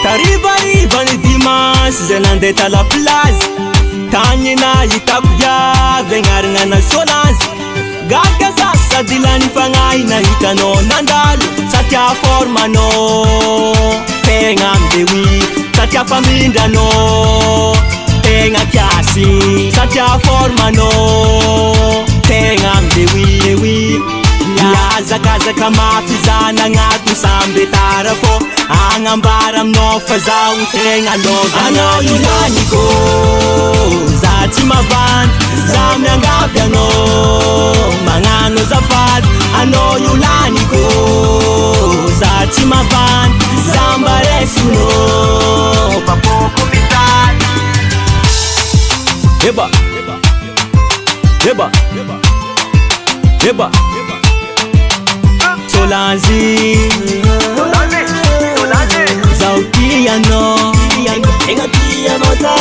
Tarivariva ny dimanche zay nandeha ta la plage, tagny nahitako viavy agnarana na Solange. Gaga za sady lany fagnahy nahitanao nandalo, satria formanao tegna amdewi, satria famindranao tegna kiasy, satria formanao tegna amdewi. Miazakazaka mafy zana agnaty samby tara fô agnambara aminao fa zaho tegna lova. Anao io laniko za tsy mavandy, za miangavy anao magnano azafady. Anao io laniko za tsy mavandy, za mba resinao papoko mitady. Eba Eba Eba Solange zao tianao, tegna tianao ta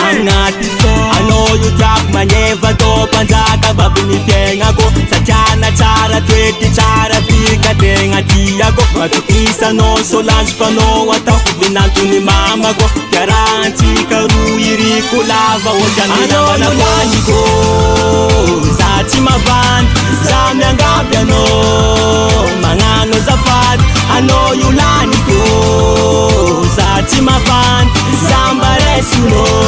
agnaty so. Anao io tiako magneva tô mpanjaka vavy ny fiaignako, satria na tsara toetry tsara tika tegna tiako. Matokisanao Solange fanao ataoko vinantony mamako, fiarahantsika roa iriko lava ohatrany namana vaniko. Za tsy mavandy, za miangavy anao magnano azafady. Anao io laniko za tsy mavandy, za mba resinao